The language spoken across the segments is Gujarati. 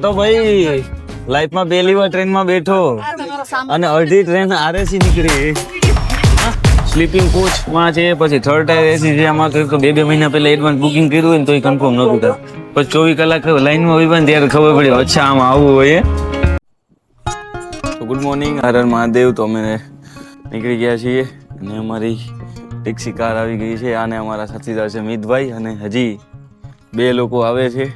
તો ભાઈ લાઈફમાં પહેલી વાર ટ્રેનમાં બેઠો અને અડધી ટ્રેન આરએસી નીકળી. સ્લીપિંગ કોચમાં છે, પછી થર્ડ ટાયર એસી છે. આમાં તો બે મહિના પહેલા એડવાન્સ બુકિંગ કર્યું હોય ને તો એ કન્ફર્મ નહોતું થતું. પછી 24 કલાક લાઈનમાં ઉભા ને ત્યારે ખબર પડી અચ્છા આમાં આવવું હોય. તો ગુડ મોર્નિંગ, હર હર મહાદેવ. તો અમે નીકળી ગયા છીએ અને અમારી ટેક્સી કાર આવી ગઈ છે. આને અમારા સાથીદાર છે મિતભાઈ, અને હજી 2 લોકો આવે છે.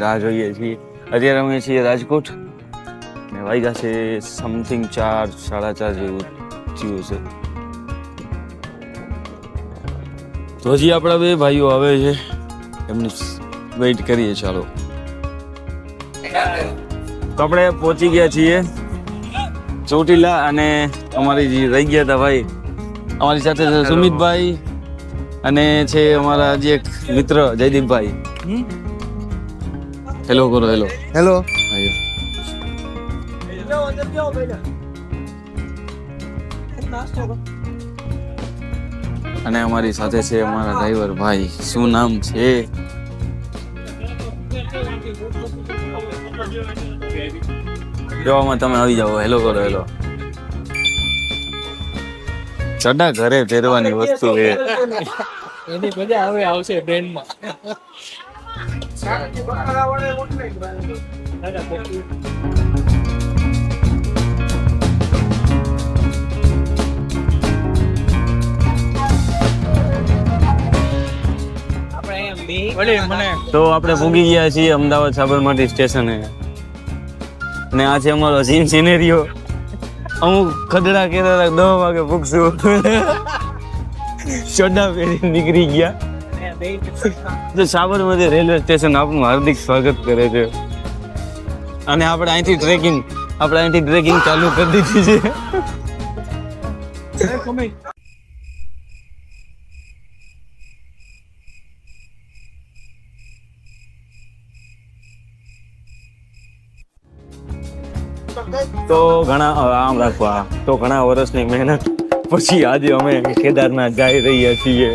રાહ જોઈએ છીએ. અત્યારે અમે છીએ રાજકોટ ને વાગ્યા છે સમથિંગ 4, 4:30 જેવું થયું છે. તો હજી આપણા 2 ભાઈઓ આવે છે, એમની વેઇટ કરીએ. ચાલો, તો આપણે પહોંચી ગયા છીએ ચોટીલા. અને અમારી જે રહી ગયા હતા ભાઈ, અમારી સાથે છે સુમિતભાઈ અને છે અમારા જે એક મિત્ર જયદીપભાઈ. હેલો કરો. Hello hello. અને અમારી સાથે છે અમારા ડ્રાઈવર ભાઈ. શું નામ છે? જોવામાં તમે આવી જાઓ. હેલો કરો. હેલો. ચડા ઘરે પહેરવાની વસ્તુ છે. એની મજા હવે આવશે ટ્રેનમાં. તો આપણે પૂગી ગયા છીએ અમદાવાદ સાબરમતી સ્ટેશને. અને આ છે અમારો સીન સિનેરિયો. અમુક ખદડા કેતા 10 વાગે પૂગશું, ચડા પહેરી નીકળી ગયા. તો સાબરમતી રેલવે સ્ટેશન આપનું હાર્દિક સ્વાગત કરે છે. અને આપણે અહીંથી ટ્રેકિંગ ચાલુ કરી દીધી છે. તો ઘણા વર્ષની મહેનત પછી આજે અમે કેદારનાથ જઈ રહ્યા છીએ.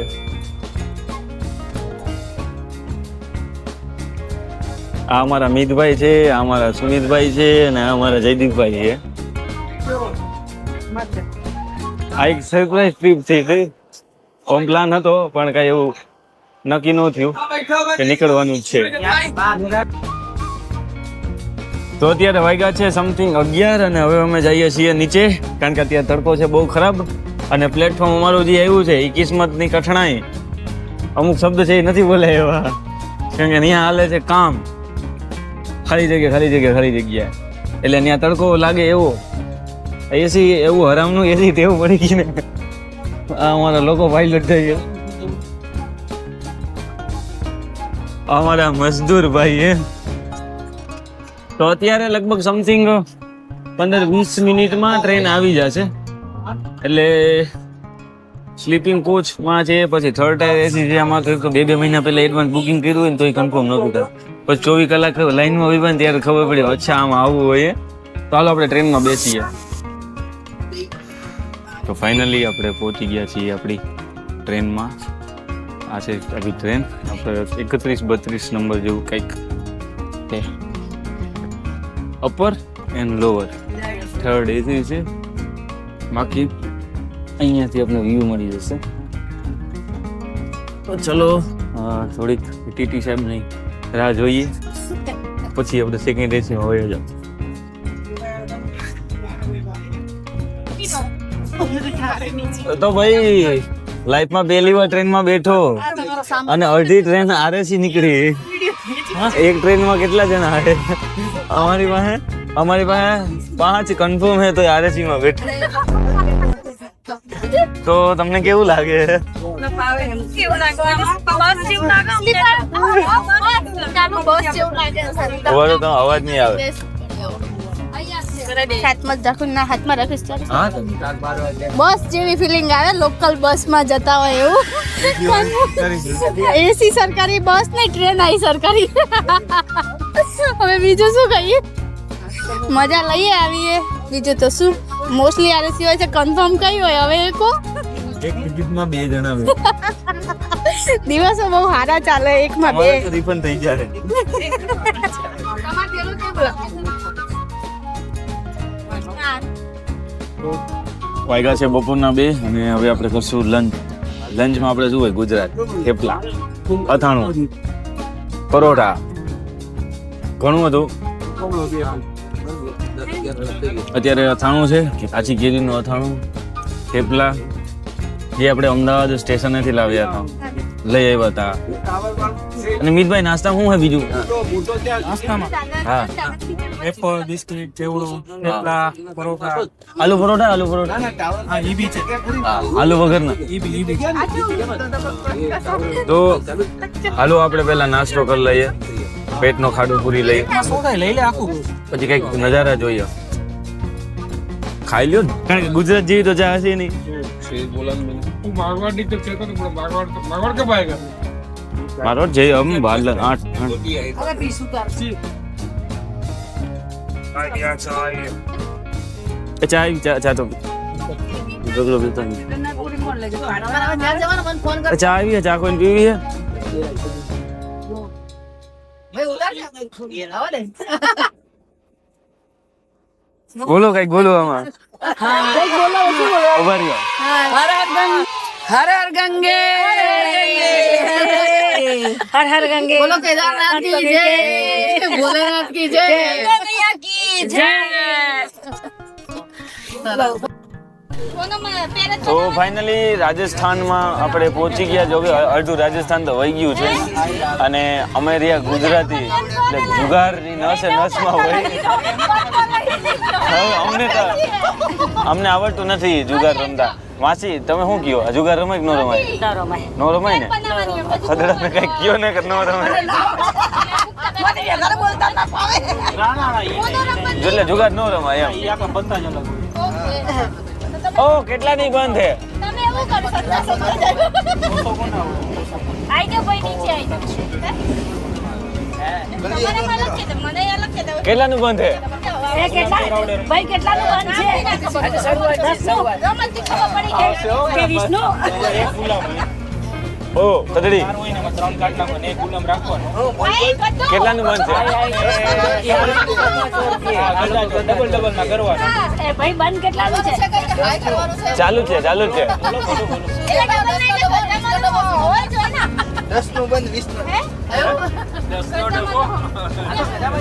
આ અમારા મિતભાઈ છે, આ અમારા સુમિતભાઈ છે, અને આ અમારા જયદીપભાઈ છે. આ એક સરપ્રાઈઝ ટ્રીપ છે. હોમ પ્લાન હતો પણ કઈ એવું નક્કી ન થયું કે નીકળવાનું જ છે. તો અત્યારે વાગ્યા છે સમથિંગ 11 અને હવે અમે જઈએ છીએ નીચે, કારણ કે અત્યારે તડકો છે બહુ ખરાબ. અને પ્લેટફોર્મ અમારું જે આવ્યું છે એ કિસ્મતની કઠણાઈ. અમુક શબ્દ છે એ નથી બોલાય એવા, કારણ કે અહીંયા હાલે છે કામ. ખાલી જગ્યા. એટલે ત્યાં તડકો લાગે એવો. એસી એવું હરામનું એસી તેવું પડી ગયું ને. આ અમારા લોકો પાયલટ થઈ ગયા, અમારા મજદૂર ભાઈ હે. તો અત્યારે લગભગ સમથિંગ 15-20 મિનિટમાં ટ્રેન આવી જશે. એટલે સ્લીપિંગ કોચમાં છે, પછી થર્ડ ટાયર એસી છે. આમાં તો 2 મહિના પહેલા એડવાન્સ બુકિંગ કર્યું હોય ને તો એ કન્ફર્મ નહોતું થતું. પછી 24 કલાક લાઈનમાં ઉભા ને ત્યારે ખબર પડી અચ્છા આમાં આવવું હોય. તો હાલો આપણે ટ્રેનમાં બેસીએ. તો ફાઇનલી આપણે પહોંચી ગયા છીએ આપણી ટ્રેનમાં. આ છે આપણી ટ્રેન. આપણે 31-32 નંબર જેવું કંઈક છે. Upper and lower third AC છે. બાકી અહીંયાથી આપણે વ્યૂ મળી જશે. તો ચલો થોડીક ટીટી સાહેબ નહીં રાહ જોઈએ, પછી આપણે સેકન્ડ એસીમાં હોય જ. તો ભાઈ લાઈફમાં પહેલી વાર ટ્રેનમાં બેઠો અને અડધી ટ્રેન આરએસી નીકળી. એક ટ્રેનમાં કેટલા જણા આવે? અમારી પાસે 5 કન્ફર્મ હે તો આરએસી માં બેઠા. તો તમને કેવું લાગે? અવાજ નહીં આવે. બસ જેવી ફિલિંગ આવે, લોકલ બસ માં જતા હોય એવું. એસી સરકારી બસ ને ટ્રેન આઈ સરકારી. હવે બીજું શું કહીએ, મજા લઈએ આવીએ. બીજું તો શું, મોસ્ટલી આરએસી હોય છે. કન્ફર્મ કઈ હોય હવે? એક ટિકિટમાં 2 જણા. દિવસો બહુ સારા ચાલે, એકમાં બે. રિફંડ થઈ જાય. વાગ્યા છે બપોરના 2 અને હવે આપણે કરશું લંચ. લંચમાં આપણે શું હોય? ગુજરાત થેપલા, અથાણું, પરોઠા, ઘણું બધું. અત્યારે અથાણું છે, કાચી કેરીનું અથાણું, થેપલા જે આપણે અમદાવાદ સ્ટેશનેથી લાવ્યા હતા, લઈ આવ્યા હતા. અને મિતભાઈ નાસ્તા શું હોય બીજું? હા, વેફર, બિસ્કિટ, ચેવડો, થેપલા, પરોઠા. આલુ પરોઠા. આલુ પરોઠા હા, ઈ બી છે. આલુ વગરના. ઈ બી. તો હાલો આપણે પહેલા નાસ્તો કરી લઈએ, પેટનો ખાડો પૂરી લઈએ, શું થાય? લઈ લે આખું. પછી કઈક નજારા જોઈએ. ખાઈ લ્યો ને, કારણ કે ગુજરાત જેવી તો ચા હશે નહીં. મારવાડ ની તો કહેતો ને, મારવાડ કબ આયેગા? મારો જઈ હમ 8 ચા તો ચા આવી ચા કોઈ પીવી છે? બોલો કઈક બોલો આમાં. ઉભા રહ્યો. હર હર ગંગે, હર હર ગંગે. બોલો કેદારનાથ કી જય, ભોલેનાથ કી જય, કનૈયા કી જય. તો ફાઇનલી રાજસ્થાનમાં આપણે પહોંચી ગયા. જો કે અડધું રાજસ્થાન તો વહી ગયું છે અને અમે રહ્યા ગુજરાતી, એટલે જુગારની નસે નસમાં હોય. હવે અમને આવડતું નથી જુગાર રમતા. માસી તમે શું કયો? જુગાર રમાય કે ન રમાય? નો રમાય ને? ખદડાને કઈ કયો ને કે ન રમાય? એટલે જુગાર ન રમાય એમ. ઓ કેટલાની બંધ છે? તમે એવું કરો છો, આઈ જાઓ ભાઈ, નીચે આઈ જાઓ. મને અલગ છે. કેટલાનું બંધ છે? ભાઈ કેટલાનું બંધ છે? ઓ કદડી કેટલાનું બંધ છે? ભાઈ બંધ કેટલાનું છે? ચાલુ છે.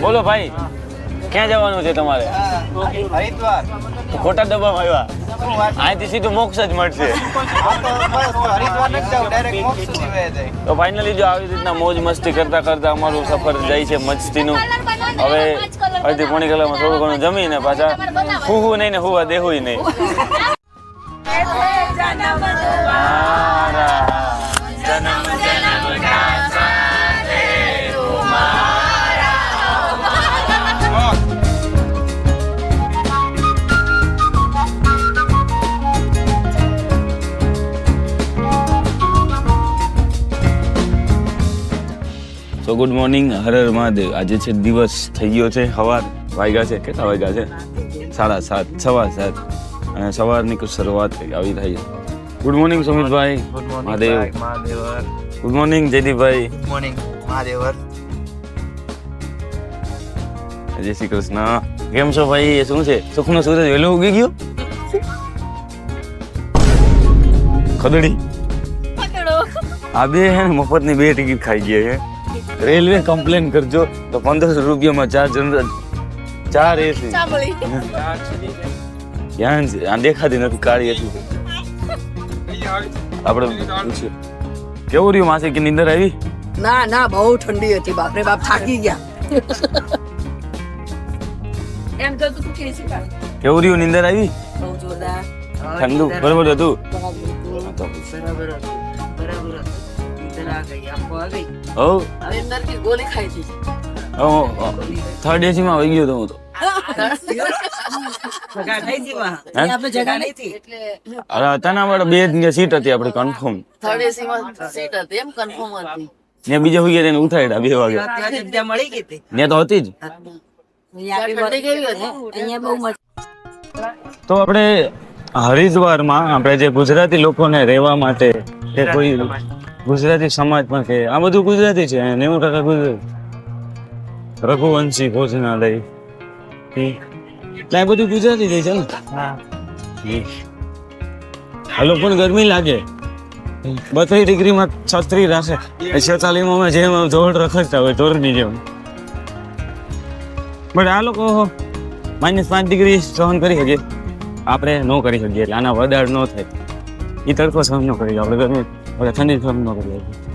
બોલો ભાઈ, ક્યાં જવાનું છે તમારે? હરિદ્વાર. ખોટા ડબ્બામાં આવ્યા. અહીંથી સીધું મોક્ષ જ મળશે. હરિદ્વાર નથી જાવ, ડાયરેક્ટ મોક્ષ સુધી વહી જાય. તો ફાઇનલી જો આવી રીતના મોજ મસ્તી કરતા કરતા અમારું સફર જાય છે મસ્તીનું. હવે અડધી પોણી કલાકમાં થોડું ઘણું જમીને પાછા હું નહીં ને હુવા દેવું નહીં. સો ગુડ મોર્નિંગ, હર હર મહાદેવ. આજે છે દિવસ, થઈ ગયો છે સવાર. વાગ્યા છે કેટલા વાગ્યા છે? 7:30, 7:15. અને સવારની કુછ શરૂઆત આવી થઈ. ગુડ મોર્નિંગ સુમિતભાઈ. મહાદેવ. ગુડ મોર્નિંગ જયદીપભાઈ. ગુડ મોર્નિંગ મહાદેવર. જય શ્રી કૃષ્ણ. કેમ છો ભાઈ? એ શું છે? સુખનો સૂરજ વહેલો ઉગી ગયો? ખદડી આ બે હે ને મફતની 2 ટિકિટ ખાઈ ગયા છે. રેલવે કમ્પ્લેન કરજો તો 1500 રૂપિયામાં 4 જનરલ 4 એસી. ધ્યાન છે, આ દેખાતી નથી, કાળી હતી. આપણે પૂછ્યું કેવું રહ્યું માસી, કે નીંદર આવી? ના બહુ ઠંડી હતી, બાપરે બાપ, થાકી ગયા. એમ તો તું કે છે કાલ કેવું રહ્યું, નીંદર આવી? બહુ જોરદાર ઠંડુ બરોબર હતું? બરાબર ઇધર આ ગઈ, આપકો આ ગઈ. ઓ હવે અંદર की गोली खाई थी. થર્ડ એસી માં વહી ગયો તો હું તો. जगह नहीं थी वहाँ, हैं? यहाँ पे जगह नहीं थी. અરે તના વાળા 2 સીટ હતી આપણી કન્ફર્મ. थर्ड एसी में सीट હતી એમ કન્ફર્મ હતી. ને બીજા હોઈ ગયા તેને ઉઠાડ્યા 2 વાગે. ત્યાં જગ્યા મળી ગઈ હતી. ને તો હતી જ. અહીંયા ઠંડી કેવી હતી? અહીંયા બહુ મજા. તો આપણે હરિદ્વારમાં આપણે જે ગુજરાતી લોકોને રહેવા માટે કે કોઈ ગુજરાતી સમાજ પણ કે આ બધું ગુજરાતી છે 90% ગુજરાતી. રઘુવંશી ભોજનાલય એટલે આ બધું ગુજરાતી થઈ છે ને. આ લોકોને ગરમી લાગે 32 ડિગ્રીમાં છત્રી રાખે 46માં જેમ દોડ રખડતા હોય ચોરની જેમ. બટ આ લોકો -5 ડિગ્રી સહન કરી શકીએ, આપણે ન કરી શકીએ. એટલે આના વધારે ન થાય. એ તડકો સહન ન કરી આપણે ગરમી આપણે ઠંડી સહન ન કરી શકીએ.